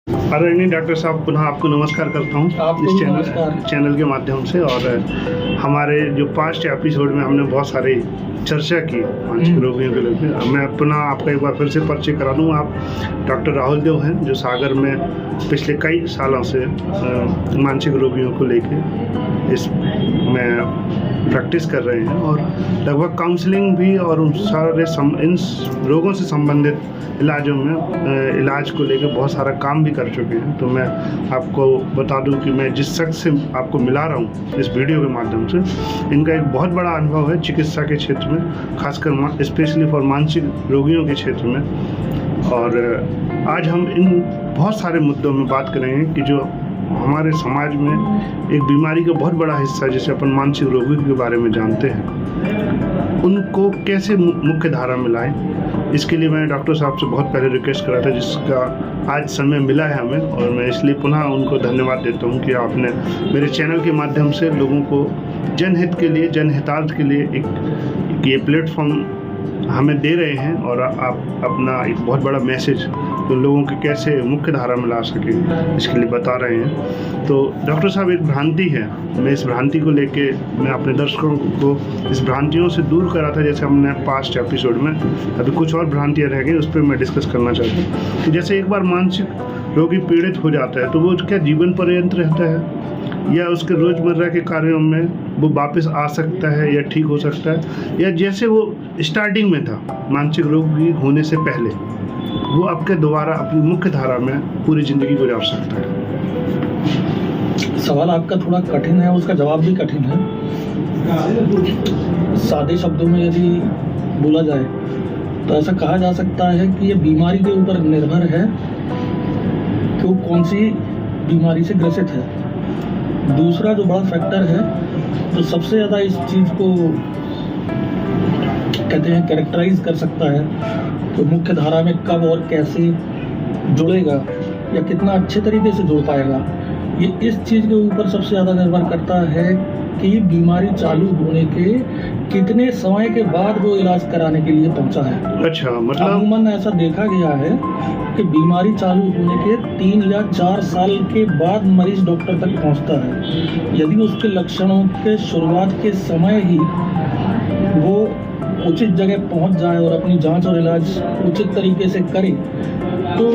आदरणीय डॉक्टर साहब, पुनः आपको नमस्कार करता हूँ इस चैनल के माध्यम से। और हमारे जो पास्ट एपिसोड में हमने बहुत सारी चर्चा की मानसिक रोगियों के लेकर। मैं पुनः आपका एक बार फिर से परिचय करा दूँ। आप डॉक्टर राहुल देव हैं, जो सागर में पिछले कई सालों से मानसिक रोगियों को लेकर इसमें प्रैक्टिस कर रहे हैं और लगभग काउंसलिंग भी और उन सारे इन रोगों से संबंधित इलाजों में इलाज को लेकर बहुत सारा काम भी कर चुके हैं। तो मैं आपको बता दूं कि मैं जिस शख्स से आपको मिला रहा हूं इस वीडियो के माध्यम से, इनका एक बहुत बड़ा अनुभव है चिकित्सा के क्षेत्र में, खासकर स्पेशली फॉर मानसिक रोगियों के क्षेत्र में। और आज हम इन बहुत सारे मुद्दों में बात करेंगे कि जो हमारे समाज में एक बीमारी का बहुत बड़ा हिस्सा जिसे अपन मानसिक रोगियों के बारे में जानते हैं, उनको कैसे मुख्य धारा में लाएं। इसके लिए मैंने डॉक्टर साहब से बहुत पहले रिक्वेस्ट करा था, जिसका आज समय मिला है हमें, और मैं इसलिए पुनः उनको धन्यवाद देता हूं कि आपने मेरे चैनल के माध्यम से लोगों को जनहित के लिए, जनहितार्थ के लिए एक ये प्लेटफॉर्म हमें दे रहे हैं। और आप अपना एक बहुत बड़ा मैसेज तो लोगों के कैसे मुख्य धारा में ला सके इसके लिए बता रहे हैं। तो डॉक्टर साहब, एक भ्रांति है, मैं इस भ्रांति को लेके मैं अपने दर्शकों को इस भ्रांतियों से दूर करा था। जैसे हमने पास्ट एपिसोड में, अभी कुछ और भ्रांतियाँ रह गई, उस पर मैं डिस्कस करना चाहता हूँ कि जैसे एक बार मानसिक रोगी पीड़ित हो जाता है तो वो क्या जीवन पर्यंत रहता है, या उसके रोज़मर्रा के कार्यों में वो वापस आ सकता है या ठीक हो सकता है, या जैसे वो स्टार्टिंग में था मानसिक रोगी होने से पहले, वो आपके दोबारा अपनी मुख्य धारा में पूरी ज़िंदगी गुजार सकता है? सवाल आपका थोड़ा कठिन है, उसका जवाब भी कठिन है। सादे शब्दों में यदि बोला जाए तो ऐसा कहा जा सकता है कि ये बीमारी के ऊपर निर्भर है कि वो कौन सी बीमारी से ग्रसित है। दूसरा जो बड़ा फैक्टर है, जो सबसे ज़्यादा इस चीज़ को कहते हैं कैरेक्टराइज कर सकता है तो मुख्य धारा में कब और कैसे जुड़ेगा या कितना अच्छे तरीके से जुड़ पाएगा, ये इस चीज़ के ऊपर सबसे ज़्यादा निर्भर करता है कि बीमारी चालू होने के कितने समय के बाद वो इलाज कराने के लिए पहुंचा है। अच्छा, मतलब अमूमन ऐसा देखा गया है कि बीमारी चालू होने के 3 या 4 साल के बाद मरीज डॉक्टर तक पहुंचता है। यदि उसके लक्षणों के शुरुआत के समय ही वो उचित जगह पहुंच जाए और अपनी जांच और इलाज उचित तरीके से करे तो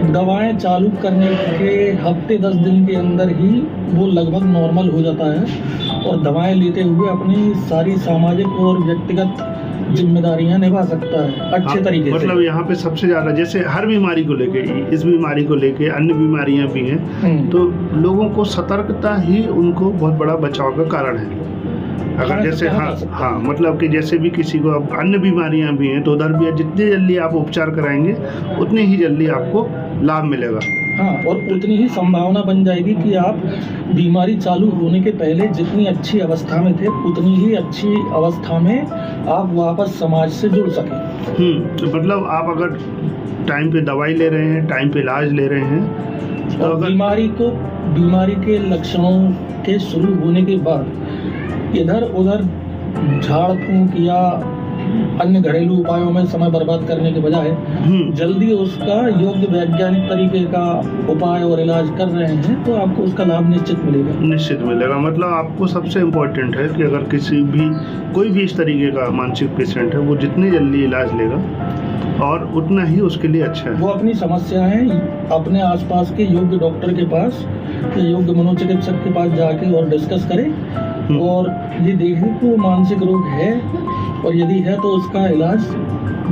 दवाएं चालू करने के हफ्ते 10 दिन के अंदर ही वो लगभग नॉर्मल हो जाता है और दवाएं लेते हुए अपनी सारी सामाजिक और व्यक्तिगत जिम्मेदारियां निभा सकता है अच्छे तरीके से। मतलब यहाँ पे सबसे ज़्यादा जैसे हर बीमारी को लेके, इस बीमारी को लेके अन्य बीमारियां भी हैं, तो लोगों को सतर्कता ही उनको बहुत बड़ा बचाव का कारण है। अगर जैसे हाँ मतलब कि जैसे भी किसी को अब अन्य बीमारियां भी हैं तो उधर भी जितनी जल्दी आप उपचार कराएंगे उतनी ही जल्दी आपको लाभ मिलेगा। हाँ, और उतनी ही संभावना बन जाएगी कि आप बीमारी चालू होने के पहले जितनी अच्छी अवस्था में थे उतनी ही अच्छी अवस्था में आप वापस समाज से जुड़ सकें। तो मतलब आप अगर टाइम पे दवाई ले रहे हैं, टाइम पे इलाज ले रहे हैं, तो अगर बीमारी के लक्षणों के शुरू होने के बाद इधर उधर झाड़ फूंक या अन्य घरेलू उपायों में समय बर्बाद करने के बजाय जल्दी उसका योग्य वैज्ञानिक तरीके का उपाय और इलाज कर रहे हैं तो आपको उसका लाभ निश्चित मिलेगा। मतलब आपको सबसे इम्पोर्टेंट है कि अगर कोई भी इस तरीके का मानसिक पेशेंट है, वो जितनी जल्दी इलाज लेगा और उतना ही उसके लिए अच्छा है। वो अपनी समस्याएं अपने आसपास के योग्य डॉक्टर के पास, योग्य मनोचिकित्सक के पास जाके और डिस्कस करे और ये देखें कि वो मानसिक रोग है और यदि है तो उसका इलाज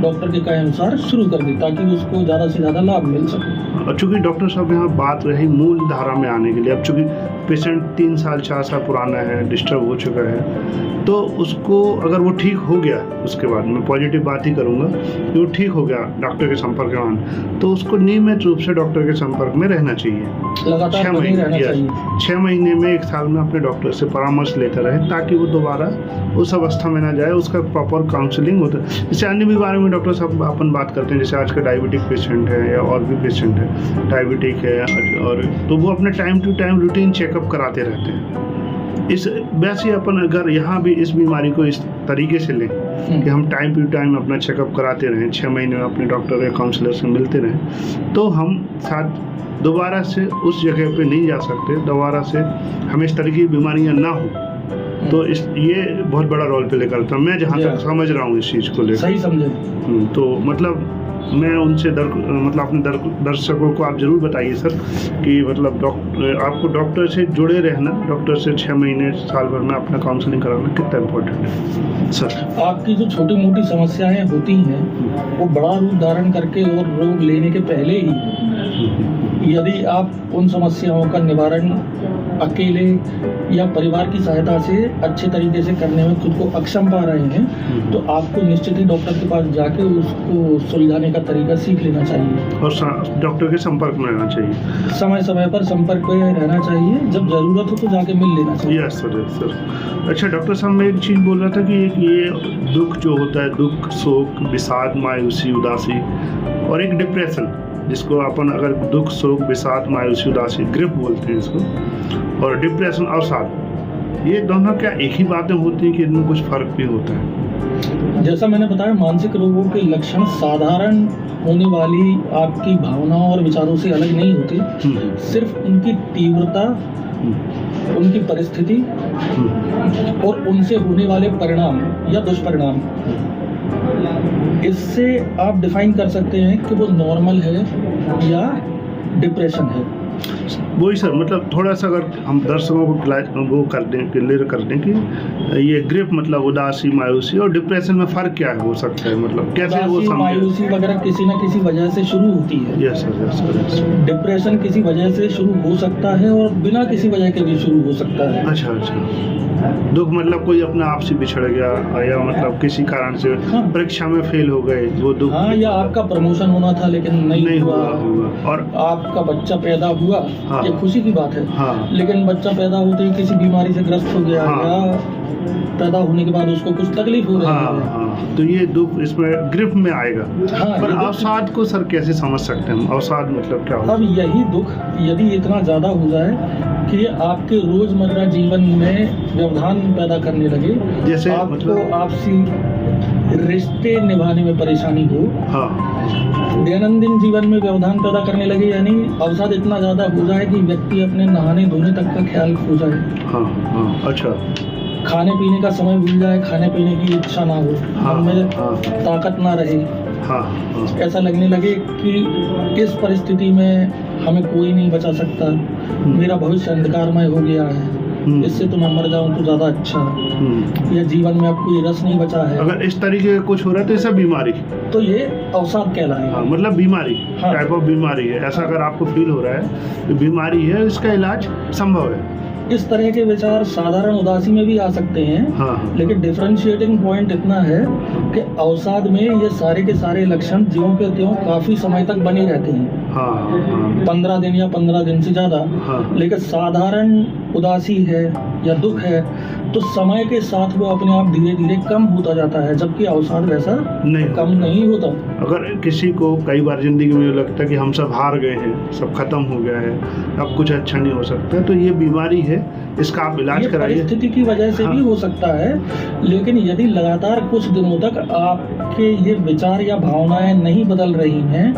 डॉक्टर के कहे अनुसार शुरू कर दे ताकि उसको ज़्यादा से ज़्यादा लाभ मिल सके। और चूँकि डॉक्टर साहब यहाँ बात रही मूल धारा में आने के लिए, अब चूँकि पेशेंट 3 साल 4 साल पुराना है, डिस्टर्ब हो चुका है, तो उसको अगर वो ठीक हो गया, उसके बाद मैं पॉजिटिव बात ही करूँगा कि वो ठीक हो गया डॉक्टर के संपर्क में, तो उसको नियमित रूप से डॉक्टर के संपर्क में रहना चाहिए। लगातार 6 महीने में 1 साल में अपने डॉक्टर से परामर्श लेते रहे ताकि वो दोबारा उस अवस्था में ना जाए, उसका प्रॉपर काउंसलिंग होता है। जैसे अन्य बीमारियों में डॉक्टर साहब अपन बात करते हैं, जैसे आज का डायबिटिक पेशेंट है या और भी पेशेंट है, डायबिटिक है, और तो वो अपने time to time routine checkup कराते रहते हैं। इस वैसे अपन अगर यहाँ भी इस बीमारी को इस तरीके से लें कि हम टाइम टू टाइम अपना चेकअप कराते रहें, 6 महीने में अपने डॉक्टर या काउंसलर से मिलते रहें, तो हम शायद दोबारा से उस जगह पे नहीं जा सकते, दोबारा से हमें इस तरह की बीमारियां ना हो। तो ये बहुत बड़ा रोल प्ले करता है, मैं जहाँ तक समझ रहा हूँ इस चीज़ को लेकर। सही समझे। तो मतलब मैं उनसे मतलब अपने दर्शकों को आप जरूर बताइए सर कि मतलब आपको डॉक्टर से जुड़े रहना, डॉक्टर से 6 महीने साल भर में अपना काउंसलिंग कराना कितना इम्पोर्टेंट है सर। आपकी जो छोटी मोटी समस्याएं होती हैं वो बड़ा रूप धारण करके और रोग लेने के पहले ही यदि आप उन समस्याओं का निवारण अकेले या परिवार की सहायता से अच्छे तरीके से करने में खुद को अक्षम पा रहे हैं, तो आपको निश्चित ही डॉक्टर के पास जाके उसको सुलझाने का तरीका सीख लेना चाहिए और डॉक्टर के संपर्क में रहना चाहिए, समय समय पर संपर्क में रहना चाहिए, जब ज़रूरत हो तो जाके मिल लेना चाहिए। Yes sir, yes sir. अच्छा डॉक्टर साहब, मैं एक चीज़ बोल रहा था कि ये दुख जो होता है, दुख, शोक, विषाद, मायूसी, उदासी और एक डिप्रेशन, जिसको अपन अगर दुख, शोक, विषाद, मायूसी, उदासी, ग्रिफ बोलते हैं इसको, और डिप्रेशन, अवसाद, ये दोनों क्या एक ही बातें होती हैं कि इनमें कुछ फर्क भी होता है? जैसा मैंने बताया, मानसिक रोगों के लक्षण साधारण होने वाली आपकी भावनाओं और विचारों से अलग नहीं होते, सिर्फ उनकी तीव्रता, उनकी परिस्थिति और उनसे होने वाले परिणाम या दुष्परिणाम, इससे आप डिफाइन कर सकते हैं कि वो नॉर्मल है या डिप्रेशन है। वही सर, मतलब थोड़ा सा अगर हम दर्शकों को वो कर दें, क्लियर कर दें कि ये ग्रिप मतलब उदासी, मायूसी और डिप्रेशन में फ़र्क क्या हो सकता है, मतलब कैसे वो समझे? मायूसी वगैरह किसी न किसी वजह से शुरू होती है। Yes sir, yes sir, yes sir. Depression किसी वजह से शुरू हो सकता है और बिना किसी वजह के भी शुरू हो सकता है। अच्छा अच्छा। दुख मतलब कोई अपने आप से बिछड़ गया या मतलब किसी कारण से परीक्षा में फेल हो गए, वो दुख। हाँ, या आपका प्रमोशन होना था लेकिन नहीं हुआ। और आपका बच्चा पैदा हुआ, ये खुशी की बात है। हाँ। लेकिन बच्चा पैदा होते ही किसी बीमारी से ग्रस्त हो गया, या पैदा होने के बाद उसको कुछ तकलीफ हो रही है, तो ये दुख इसमें ग्रिप में आएगा। हाँ, पर अवसाद को सर कैसे समझ सकते हैं? अवसाद मतलब क्या होता है? अब यही दुख यदि इतना ज़्यादा हो जाए कि ये आपके रोजमर्रा जीवन में व्यवधान पैदा करने लगे, जैसे आपको मतलब आपसी रिश्ते निभाने में परेशानी हो, हाँ, दैनंदिन जीवन में व्यवधान पैदा करने लगे, यानी अवसाद इतना ज़्यादा हो जाए कि व्यक्ति अपने नहाने धोने तक का ख्याल खो जाए। हाँ हाँ, अच्छा। खाने पीने का समय भूल जाए, खाने पीने की इच्छा ना हो, मन में ताकत ना रहे। हाँ, ऐसा लगने लगे कि इस परिस्थिति में हमें कोई नहीं बचा सकता, मेरा भविष्य अंधकारमय हो गया है, इससे तो मैं मर जाऊं तो ज्यादा अच्छा है, या जीवन में अब कोई रस नहीं बचा है। अगर इस तरीके का कुछ हो रहा है तो ऐसा बीमारी, तो ये अवसाद कहलाएगा। हाँ, मतलब बीमारी, टाइप ऑफ बीमारी है। ऐसा अगर आपको फील हो रहा है तो बीमारी है, इसका इलाज संभव है। इस तरह के विचार साधारण उदासी में भी आ सकते हैं। हाँ। लेकिन डिफरेंशिएटिंग पॉइंट इतना है कि अवसाद में ये सारे के सारे लक्षण ज्यों के त्यों काफी समय तक बने रहते हैं। हाँ। 15 दिन या 15 दिन से ज्यादा। हाँ। लेकिन साधारण उदासी है या दुख है तो समय के साथ वो अपने आप धीरे धीरे कम होता जाता है, जबकि अवसाद वैसा कम नहीं होता। अगर किसी को कई बार जिंदगी में लगता है कि हम सब हार गए हैं, सब खत्म हो गया है, अब कुछ अच्छा नहीं हो सकता, तो ये बीमारी है, इसका आप इलाज कराइए। परिस्थिति की वजह से भी हो सकता है, लेकिन यदि लगातार कुछ दिनों तक आपके ये विचार या भावनाएं नहीं बदल रही हैं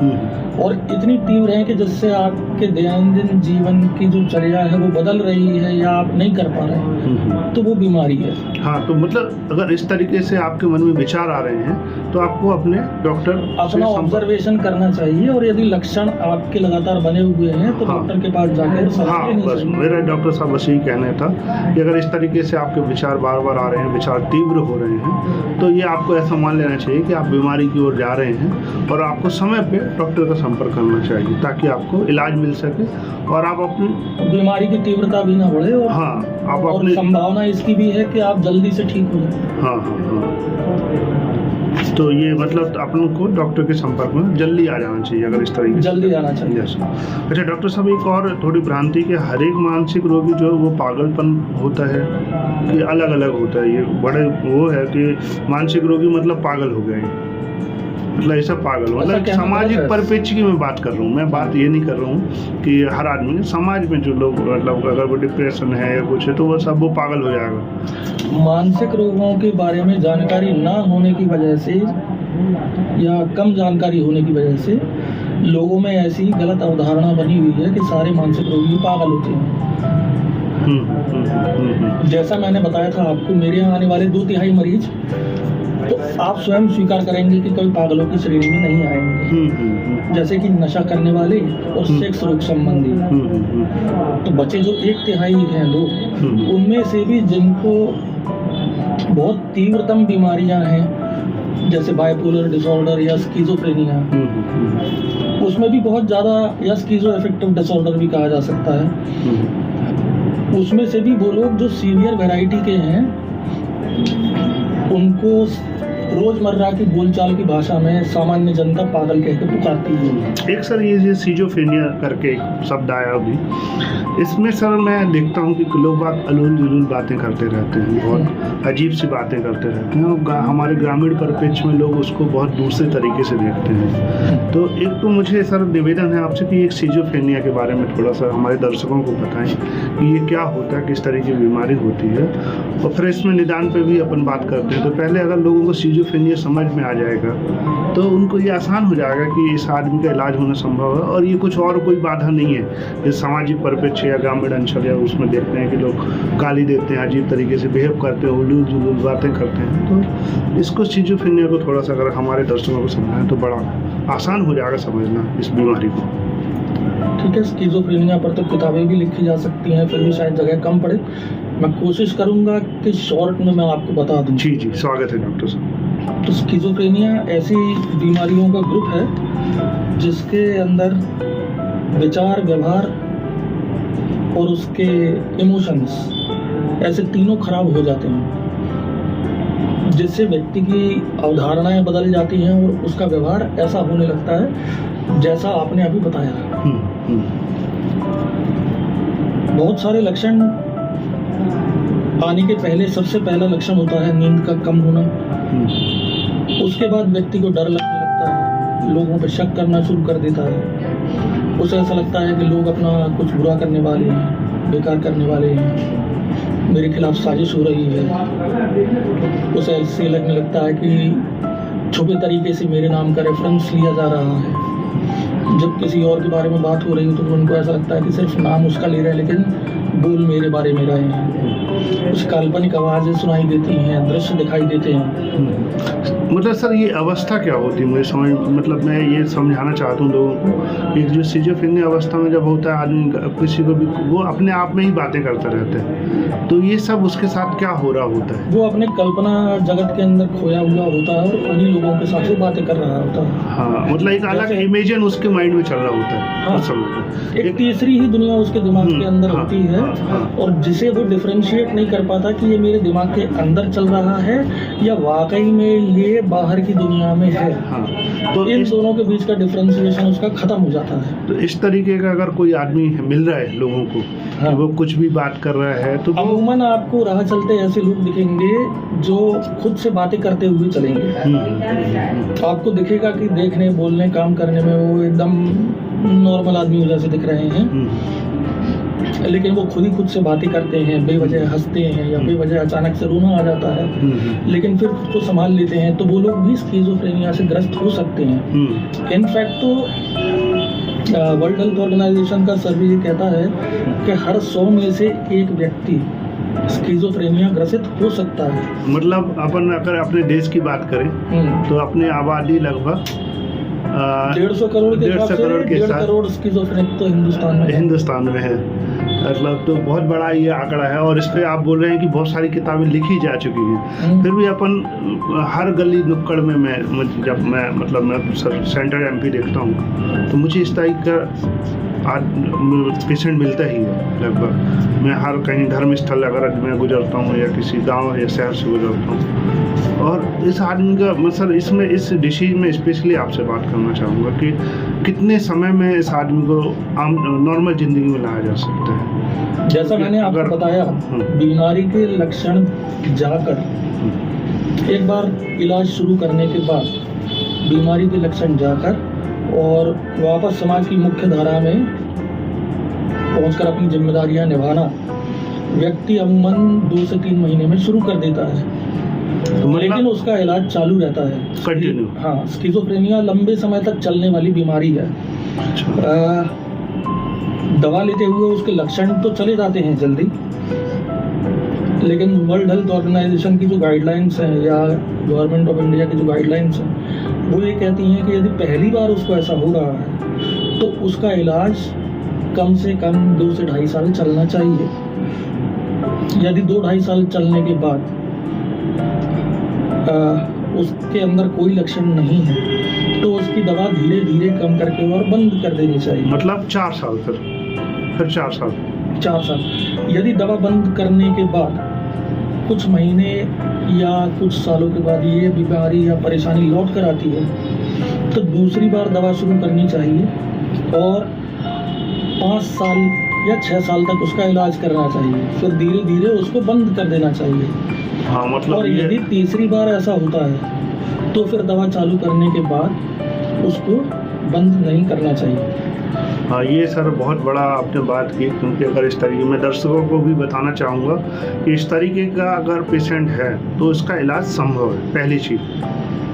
और इतनी तीव्र है कि जिससे आपके दैनंदिन जीवन की जो चर्या है वो बदल रही है या आप नहीं कर पा रहे हैं, तो वो बीमारी है। हाँ, तो मतलब अगर इस तरीके से आपके मन में विचार आ रहे हैं तो आपको अपने डॉक्टर अपना ऑब्जर्वेशन करना चाहिए, और यदि लक्षण आपके लगातार बने हुए हैं तो डॉक्टर के पास जाकर हाँ, बस मेरा डॉक्टर साहब बस यही कहना था कि अगर इस तरीके से आपके विचार बार बार आ रहे हैं, विचार तीव्र हो रहे हैं, तो ये आपको ऐसा मान लेना चाहिए कि आप बीमारी की ओर जा रहे हैं और आपको समय पे डॉक्टर का संपर्क करना चाहिए ताकि आपको इलाज मिल सके और आप अपनी बीमारी की तीव्रता भी ना बढ़े। और हाँ, आप और अपने संभावना इसकी भी है कि आप जल्दी से ठीक हो जाए। हाँ। तो ये मतलब अपन को डॉक्टर के संपर्क में जल्दी आ जाना चाहिए, अगर इस तरीके जल्दी आना चाहिए। अच्छा डॉक्टर साहब, एक और थोड़ी भ्रांति कि हर एक मानसिक रोगी जो है वो पागलपन होता है कि अलग अलग होता है? ये बड़े वो है कि मानसिक रोगी मतलब पागल हो गए। मतलब ऐसा पागल, मतलब सामाजिक परिप्रेक्ष्य की मैं बात कर रहा हूँ। मैं बात ये नहीं कर रहा हूँ कि हर आदमी, समाज में जो लोग मतलब अगर वो डिप्रेशन है या कुछ है तो वो सब वो पागल हो जाएगा। मानसिक रोगों के बारे में जानकारी ना होने की वजह से या कम जानकारी होने की वजह से लोगों में ऐसी गलत अवधारणा बनी हुई है कि सारे मानसिक रोगी पागल होते हैं। जैसा मैंने बताया था आपको, मेरे यहाँ आने वाले 2/3 मरीज तो आप स्वयं स्वीकार करेंगे कि कभी पागलों की श्रेणी में नहीं आएंगे। जैसे कि नशा करने वाले और सेक्स रोग संबंधी। तो बचे जो 1/3 हैं लोग, उनमें से भी जिनको बहुत तीव्रतम बीमारियां हैं जैसे बाइपोलर डिसऑर्डर या स्किज़ोफ्रेनिया, उसमें भी बहुत ज़्यादा, या स्किज़ो अफेक्टिव डिसऑर्डर भी कहा जा सकता है, उसमें से भी वो लोग जो सीवियर वैरायटी के हैं उनको रोजमर्रा की बोलचाल की भाषा में सामान्य जनता पागल कह के पुकारती है। एक सर ये सिजोफ्रेनिया करके एक शब्द आया अभी, इसमें सर मैं देखता हूँ कि लोग बात अलोल जुलूल बातें करते रहते हैं, बहुत अजीब सी बातें करते रहते हैं और हमारे ग्रामीण परिप्रेक्ष्य में लोग उसको बहुत दूसरे तरीके से देखते हैं। तो एक तो मुझे सर निवेदन है आपसे कि एक सिजोफ्रेनिया के बारे में थोड़ा सा हमारे दर्शकों को बताएं कि ये क्या होता है, किस तरह की बीमारी होती है, और फिर इसमें निदान पे भी अपन बात करते हैं। तो पहले अगर लोगों को सिजोफ्रेनिया समझ में आ जाएगा तो उनको ये आसान हो जाएगा कि इस आदमी का इलाज होना संभव है और ये कुछ और कोई बाधा नहीं है। इस सामाजिक परिप्रेक्ष्य या ग्रामीण अंचल या उसमें देखते हैं कि लोग गाली देते हैं, अजीब तरीके से बिहेव करते हैं, उलूल जुलूल बातें करते हैं। तो इसको सिजोफ्रेनिया को थोड़ा सा अगर हमारे दर्शकों को समझाएं तो बड़ा आसान हो जाएगा समझना इस बीमारी को। ठीक है, स्किज़ोफ्रेनिया पर तो किताबें भी लिखी जा सकती हैं, फिर भी शायद जगह कम पड़े। मैं कोशिश करूंगा कि शॉर्ट में मैं आपको बता दूं। जी जी, स्वागत है डॉक्टर साहब। तो स्किज़ोफ्रेनिया ऐसी बीमारियों का ग्रुप है जिसके अंदर विचार, व्यवहार और उसके इमोशंस ऐसे तीनों खराब हो जाते हैं, जिससे व्यक्ति की अवधारणाएं बदल जाती हैं और उसका व्यवहार ऐसा होने लगता है जैसा आपने अभी बताया। बहुत सारे लक्षण आने के पहले सबसे पहला लक्षण होता है नींद का कम होना। उसके बाद व्यक्ति को डर लगने लगता है, लोगों पर शक करना शुरू कर देता है, उसे ऐसा लगता है कि लोग अपना कुछ बुरा करने वाले हैं, बेकार करने वाले हैं, मेरे खिलाफ साजिश हो रही है। उसे ऐसे लगने लगता है कि छुपे तरीके से मेरे नाम का रेफरेंस लिया जा रहा है। जब किसी और के बारे में बात हो रही हो तो उनको ऐसा लगता है कि सिर्फ नाम उसका ले रहे हैं लेकिन बोल मेरे बारे में रहे हैं। कुछ काल्पनिक आवाज़ें सुनाई देती हैं, दृश्य दिखाई देते हैं। मतलब सर ये अवस्था क्या होती है, मुझे समझ, मतलब मैं ये समझाना चाहता हूँ लोगों को, एक जो सिजोफ्रेनिया अवस्था में जब होता है आदमी किसी को भी, वो अपने आप में ही बातें करता रहता है, तो ये सब उसके साथ क्या हो रहा होता है? वो अपने कल्पना जगत के अंदर खोया हुआ होता है और उन्हीं लोगों के साथ वो बातें कर रहा होता है। हाँ, मतलब एक अलग इमेजिन उसके माइंड में चल रहा होता है। हाँ, एक तीसरी ही दुनिया उसके दिमाग के अंदर होती है और जिसे वो डिफरेंशिएट नहीं कर पाता कि ये मेरे दिमाग के अंदर चल रहा है या वाकई में ये बाहर की दुनिया में है। हाँ, तो इन दोनों के बीच का डिफरेंशिएशन उसका खत्म हो जाता है। तो इस तरीके का अगर कोई आदमी मिल रहा है लोगों को, हाँ, वो कुछ भी बात कर रहा है तो अमूमन आपको राह चलते ऐसे लोग दिखेंगे जो खुद से बातें करते हुए चलेंगे। आपको दिखेगा कि देखने, बोलने, काम करने में वो एकदम नॉर्मल आदमी जैसे दिख रहे हैं, लेकिन वो खुद ही खुद से बातें करते हैं, बेवजह हंसते हैं या बेवजह अचानक से रोना आ जाता है, लेकिन फिर उसको संभाल लेते हैं। तो वो लोग भी स्किज़ोफ्रेनिया से ग्रस्त हो सकते हैं। इनफैक्ट तो वर्ल्ड हेल्थ ऑर्गेनाइजेशन का सर्वे ये कहता है कि हर 100 में से एक व्यक्ति स्किज़ोफ्रेनिया ग्रसित हो सकता है। मतलब अपन अगर अपने देश की बात करें तो अपनी आबादी लगभग 150 करोड़ के साथ 1.5 करोड़ स्किज़ोफ्रेनिक तो हिंदुस्तान में है। मतलब तो बहुत बड़ा ये आंकड़ा है और इस पे आप बोल रहे हैं कि बहुत सारी किताबें लिखी जा चुकी हैं, फिर भी अपन हर गली नुक्कड़ में जब मैं सेंट्रल एमपी देखता हूँ तो मुझे इस टाइप का पेशेंट मिलता ही है लगभग। मैं हर कहीं धर्म स्थल अगर मैं गुजरता हूँ या किसी गांव या शहर से गुजरता हूँ, और इस आदमी का मतलब इसमें इस डिसीज में स्पेशली आपसे बात करना चाहूँगा कि कितने समय में इस आदमी को आम नॉर्मल ज़िंदगी में लाया जा सकता है? जैसा मैंने आपको बताया, बीमारी के लक्षण जाकर एक बार इलाज शुरू करने के बाद बीमारी के लक्षण जाकर और वापस समाज की मुख्य धारा में पहुंचकर अपनी जिम्मेदारियां निभाना व्यक्ति अमूमन 2 से 3 महीने में शुरू कर देता है, लेकिन उसका इलाज चालू रहता है। कंटिन्यू। हाँ, स्किज़ोफ्रेनिया लंबे समय तक चलने वाली बीमारी है। दवा लेते हुए उसके लक्षण तो चले जाते हैं जल्दी, लेकिन वर्ल्ड हेल्थ ऑर्गेनाइजेशन की जो गाइडलाइंस हैं या गवर्नमेंट ऑफ इंडिया की जो गाइडलाइंस हैं वो ये कहती हैं कि यदि पहली बार उसको ऐसा हो रहा है तो उसका इलाज कम से कम 2 से 2.5 साल चलना चाहिए। यदि 2-2.5 साल चलने के बाद उसके अंदर कोई लक्षण नहीं है तो उसकी दवा धीरे धीरे कम करके और बंद कर देनी चाहिए। मतलब 4 साल फिर 4 साल। 4 साल। यदि दवा बंद करने के बाद कुछ महीने या कुछ सालों के बाद ये बीमारी या परेशानी लौट कर आती है तो दूसरी बार दवा शुरू करनी चाहिए और 5 साल या 6 साल तक उसका इलाज करना चाहिए, फिर धीरे धीरे उसको बंद कर देना चाहिए। हाँ, मतलब और यदि तीसरी बार ऐसा होता है तो फिर दवा चालू करने के बाद उसको बंद नहीं करना चाहिए। हाँ, ये सर बहुत बड़ा आपने बात की, क्योंकि अगर इस तरीके मैं दर्शकों को भी बताना चाहूँगा कि इस तरीके का अगर पेशेंट है तो इसका इलाज संभव है, पहली चीज़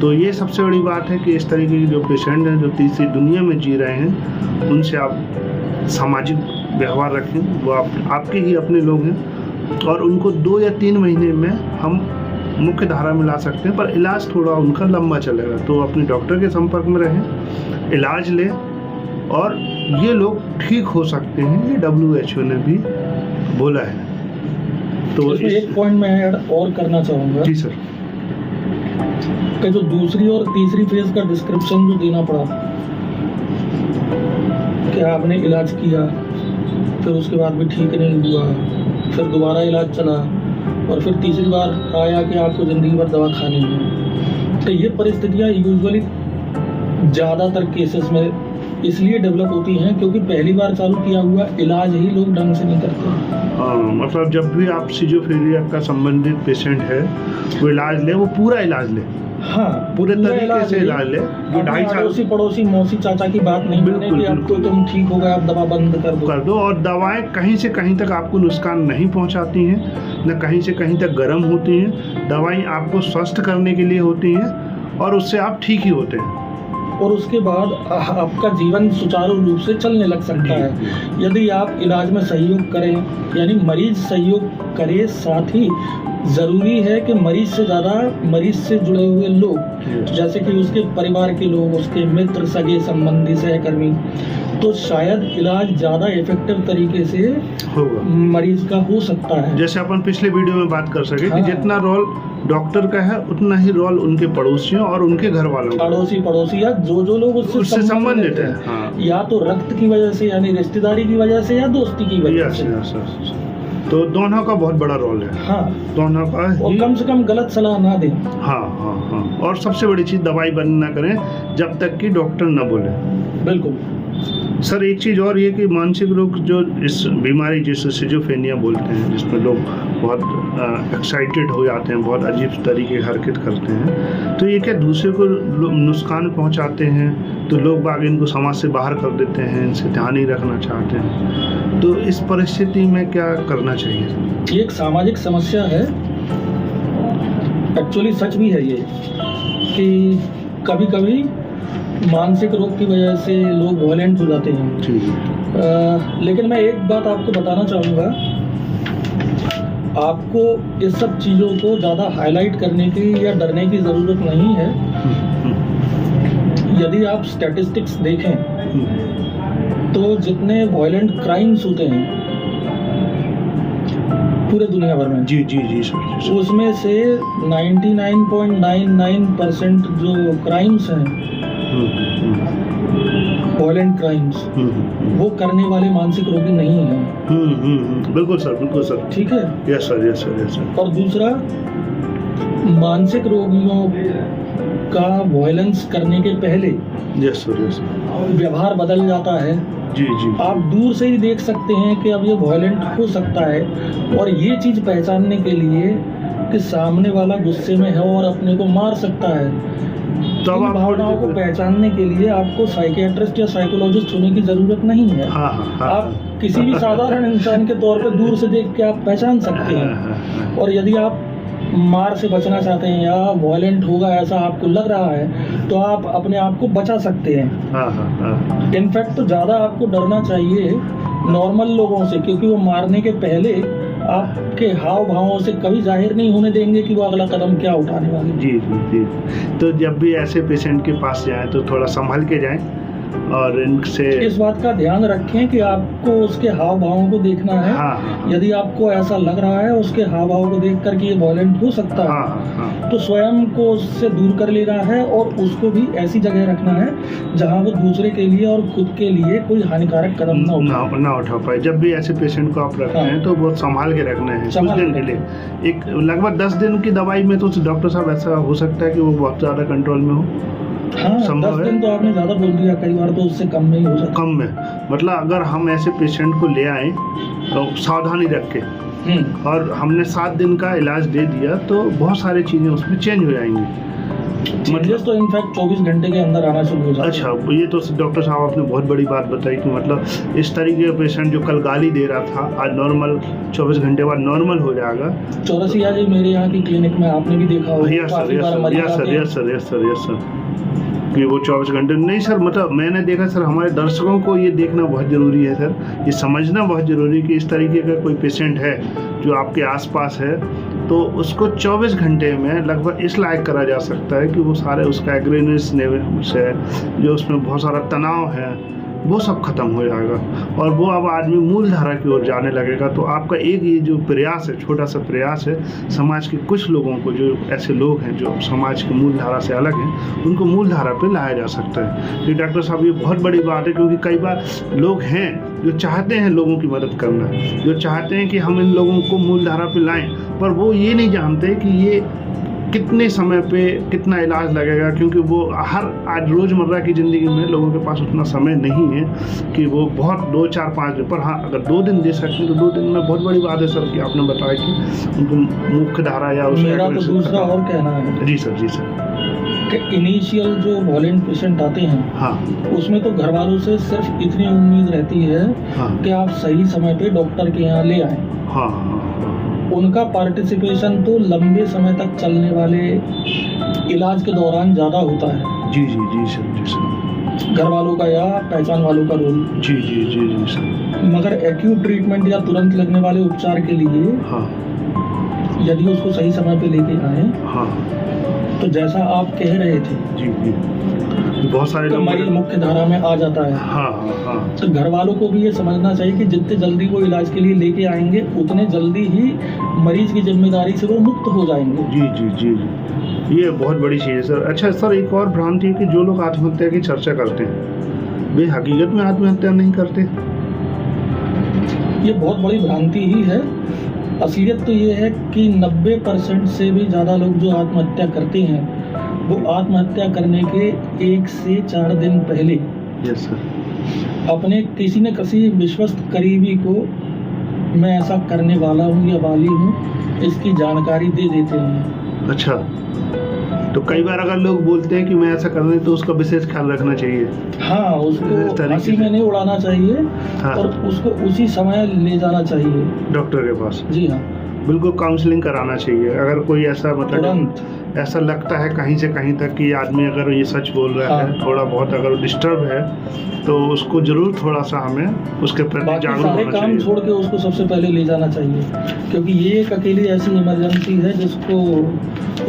तो ये सबसे बड़ी बात है कि इस तरीके के जो पेशेंट हैं जो तीसरी दुनिया में जी रहे हैं उनसे आप सामाजिक व्यवहार रखें, वो आपके ही अपने लोग हैं और उनको 2 या 3 महीने में हम मुख्य धारा में ला सकते हैं, पर इलाज थोड़ा उनका लंबा चलेगा। तो अपने डॉक्टर के संपर्क में रहें, इलाज लें और ये लोग ठीक हो सकते हैं, ये WHO ने भी बोला है। तो एक पॉइंट मैं ऐड और करना चाहूँगा। जी सर। कि जो दूसरी और तीसरी फेज का डिस्क्रिप्शन जो देना पड़ा कि आपने इलाज किया फिर उसके बाद भी ठीक नहीं हुआ, फिर दोबारा इलाज चला और फिर तीसरी बार आया कि आपको ज़िंदगी भर दवा खानी है, तो ये परिस्थितियाँ यूजुअली ज़्यादातर केसेस में इसलिए डेवलप होती हैं क्योंकि पहली बार चालू किया हुआ इलाज ही लोग ढंग से नहीं करते। हाँ, मतलब जब भी आप सिजोफ्रेनिया का संबंधित पेशेंट है वो इलाज ले, वो पूरा इलाज ले। हाँ, पूरे तरीके से इलाज ले। जो 2.5 साल पड़ोसी मौसी चाचा की बात नहीं माने कि अब तो तुम ठीक हो गए, आप दवा बंद कर दो और दवाएं कहीं से कहीं तक आपको नुकसान नहीं पहुंचाती हैं, न कहीं से कहीं तक गर्म होती हैं। दवाएं आपको स्वस्थ करने के लिए होती हैं और उससे आप ठीक ही होते हैं और उसके बाद आपका जीवन सुचारू रूप से चलने लग सकता है यदि आप इलाज में सहयोग करें, यानी मरीज सहयोग करे। साथ ही ज़रूरी है कि मरीज से ज़्यादा मरीज से जुड़े हुए लोग जैसे कि उसके परिवार के लोग, उसके मित्र, सगे संबंधी, सहकर्मी, तो शायद इलाज ज़्यादा इफेक्टिव तरीके से होगा, मरीज का हो सकता है। जैसे अपन पिछले वीडियो में बात कर सके कि जितना रोल डॉक्टर का है उतना ही रोल उनके पड़ोसियों और उनके घर वालों का, पड़ोसी या जो लोग उससे संबंधित है। हाँ। या तो रक्त की वजह से यानी रिश्तेदारी की वजह से या दोस्ती की वजह से। तो दोनों का बहुत बड़ा रोल है। हाँ, दोनों का और कम से कम गलत सलाह ना दें। हाँ हाँ हाँ, और सबसे बड़ी चीज़ दवाई बंद ना करें जब तक कि डॉक्टर ना बोले। बिल्कुल सर, एक चीज़ और ये कि मानसिक रोग जो इस बीमारी जिसे सिजोफ्रेनिया बोलते हैं, जिसमें लोग बहुत एक्साइटेड हो जाते हैं, बहुत अजीब तरीके की हरकत करते हैं, तो ये क्या दूसरे को नुकसान पहुंचाते हैं? तो लोग बाग इनको समाज से बाहर कर देते हैं, इनसे ध्यान ही रखना चाहते हैं, तो इस परिस्थिति में क्या करना चाहिए? ये एक सामाजिक समस्या है, एक्चुअली सच भी है ये कि कभी कभी मानसिक रोग की वजह से लोग वायलेंट हो जाते हैं। लेकिन मैं एक बात आपको बताना चाहूँगा, आपको इस सब चीज़ों को ज़्यादा हाईलाइट करने की या डरने की ज़रूरत नहीं है। यदि आप स्टैटिस्टिक्स देखें तो जितने वायलेंट क्राइम्स होते हैं पूरे दुनिया भर में, जी जी जी सर, उसमें से 99.99% जो क्राइम्स हैं वायलेंट क्राइम्स, वो करने वाले मानसिक रोगी नहीं हैं। बिल्कुल सर, बिल्कुल सर, ठीक है। Yes sir, yes sir, yes sir. और दूसरा, मानसिक रोगियों का वायलेंस करने के पहले यस सर, यस सर, व्यवहार बदल जाता है। जी जी, आप दूर से ही देख सकते हैं कि अब ये वायलेंट हो सकता है, और ये चीज़ पहचानने के लिए कि सामने वाला गुस्से में है और अपने को मार सकता है, तो इन भावनाओं को पहचानने के लिए आपको साइकियाट्रिस्ट या साइकोलॉजिस्ट होने की जरूरत नहीं है। आप किसी भी साधारण इंसान के तौर पर दूर से देख के आप पहचान सकते हैं। और यदि आप मार से बचना चाहते हैं या वायलेंट होगा ऐसा आपको लग रहा है तो आप अपने आप को बचा सकते हैं। इनफैक्ट तो ज़्यादा आपको डरना चाहिए नॉर्मल लोगों से, क्योंकि वो मारने के पहले आपके हाव भावों से कभी जाहिर नहीं होने देंगे कि वो अगला कदम क्या उठाने वाले। जी जी जी। तो जब भी ऐसे पेशेंट के पास जाएं तो थोड़ा संभल के जाएं और इनसे इस बात का ध्यान रखें कि आपको उसके हाव भावों को देखना है। यदि आपको ऐसा लग रहा है उसके हाव भाव को देख कर कि ये वायलेंट हो सकता है तो स्वयं को उससे दूर कर लेना है और उसको भी ऐसी जगह रखना है जहां वो दूसरे के लिए और खुद के लिए कोई हानिकारक कदम ना उठा पाए। जब भी ऐसे पेशेंट को आप रखते हैं तो बहुत संभाल के रखना है कुछ दिन के लिए। एक लगभग 10 दिन की दवाई में तो डॉक्टर साहब ऐसा हो सकता है कि वो बहुत ज़्यादा कंट्रोल में हो। हाँ, 10 दिन तो आपने ज़्यादा बोल दिया, कई बार तो उससे कम में ही हो सकता है। कम में मतलब अगर हम ऐसे पेशेंट को ले आए तो सावधानी रख के और हमने 7 दिन का इलाज दे दिया तो बहुत सारी चीज़ें उसमें चेंज हो जाएंगी। मतलब तो इनफैक्ट 24 घंटे के अंदर आना शुरू हो जाता है। अच्छा, ये तो डॉक्टर साहब आपने बहुत बड़ी बात बताई कि मतलब इस तरीके का पेशेंट जो कल गाली दे रहा था आज नॉर्मल 24 घंटे बाद नॉर्मल हो जाएगा। चौरसिया जी मेरे यहाँ की क्लिनिक में आपने भी देखा होगा। यस सर कि वो 24 घंटे नहीं सर, मतलब मैंने देखा सर, हमारे दर्शकों को ये देखना बहुत ज़रूरी है सर, ये समझना बहुत ज़रूरी है कि इस तरीके का कोई पेशेंट है जो आपके आसपास है तो उसको 24 घंटे में लगभग इस लायक करा जा सकता है कि वो सारे उसका एग्रेसिवनेस है, जो उसमें बहुत सारा तनाव है, वो सब खत्म हो जाएगा और वो अब आदमी मूल धारा की ओर जाने लगेगा। तो आपका एक ये जो प्रयास है, छोटा सा प्रयास है, समाज के कुछ लोगों को, जो ऐसे लोग हैं जो समाज की मूल धारा से अलग हैं, उनको मूल धारा पे लाया जा सकता है। तो डॉक्टर साहब ये बहुत बड़ी बात है, क्योंकि कई बार लोग हैं जो चाहते हैं लोगों की मदद करना, जो चाहते हैं कि हम इन लोगों को मूल धारा पे लाएं, पर वो ये नहीं जानते कि ये कितने समय पे कितना इलाज लगेगा, क्योंकि वो आज रोज़मर्रा की ज़िंदगी में लोगों के पास उतना समय नहीं है कि वो बहुत 2, 4, 5 दिन पर, हाँ अगर 2 दिन दे सकते हैं तो 2 दिन में बहुत बड़ी बात है सर कि आपने बताया कि उनको मुख्य धारा या मेरा तो दूसरा और कहना है। जी सर कि इनिशियल जो वायलेंट पेशेंट आते हैं उसमें तो घर वालों से सिर्फ इतनी उम्मीद रहती है कि आप सही समय पे डॉक्टर के यहाँ ले आए। उनका पार्टिसिपेशन तो लंबे समय तक चलने वाले इलाज के दौरान ज़्यादा होता है। जी सर घर वालों का या पहचान वालों का रोल। जी सर। मगर एक्यूट ट्रीटमेंट या तुरंत लगने वाले उपचार के लिए यदि उसको सही समय पे लेके आए तो जैसा आप कह रहे थे जी बहुत सारे लोग मरीज मुख्य धारा में आ जाता है। तो घर वालों को भी ये समझना चाहिए कि जितने जल्दी वो इलाज के लिए लेके आएंगे उतने जल्दी ही मरीज की जिम्मेदारी से वो मुक्त हो जाएंगे। जी ये बहुत बड़ी चीज़ है सर। अच्छा सर, एक और भ्रांति है कि जो लोग आत्महत्या की चर्चा करते हैं वे हकीकत में आत्महत्या नहीं करते। ये बहुत बड़ी भ्रांति ही है। असलियत तो ये है कि 90% से भी ज़्यादा लोग जो आत्महत्या करते हैं वो आत्महत्या करने के 1 से 4 दिन पहले यस सर अपने किसी न किसी विश्वस्त करीबी को मैं ऐसा करने वाला हूँ या वाली हूँ इसकी जानकारी दे देते हैं। अच्छा, तो कई बार अगर लोग बोलते हैं कि मैं ऐसा कर रहे तो उसका विशेष ख्याल रखना चाहिए। हाँ, उसको हंसी में नहीं उड़ाना चाहिए और उसको उसी समय ले जाना चाहिए डॉक्टर के पास। जी हाँ, बिल्कुल काउंसलिंग कराना चाहिए। अगर कोई ऐसा मतलब ऐसा लगता है कहीं से कहीं तक कि आदमी अगर ये सच बोल रहा है, थोड़ा बहुत अगर डिस्टर्ब है तो उसको जरूर थोड़ा सा हमें उसके प्रति जागरूक होना चाहिए। काम छोड़ के उसको सबसे पहले ले जाना चाहिए, क्योंकि ये एक अकेली ऐसी इमरजेंसी है जिसको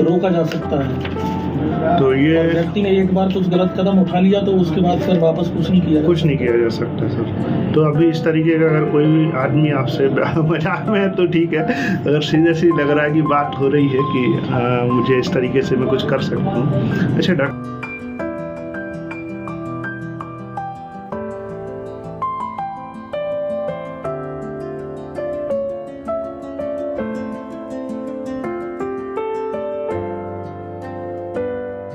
रोका जा सकता है। तो ये व्यक्ति ने एक बार कुछ गलत कदम उठा लिया तो उसके बाद फिर वापस कुछ नहीं किया जा सकता सर। तो अभी इस तरीके का अगर कोई भी आदमी आपसे मजाक में है तो ठीक है, अगर सीरियसली लग रहा है कि बात हो रही है कि मुझे इस तरीके से मैं कुछ कर सकता हूँ। अच्छा डॉक्टर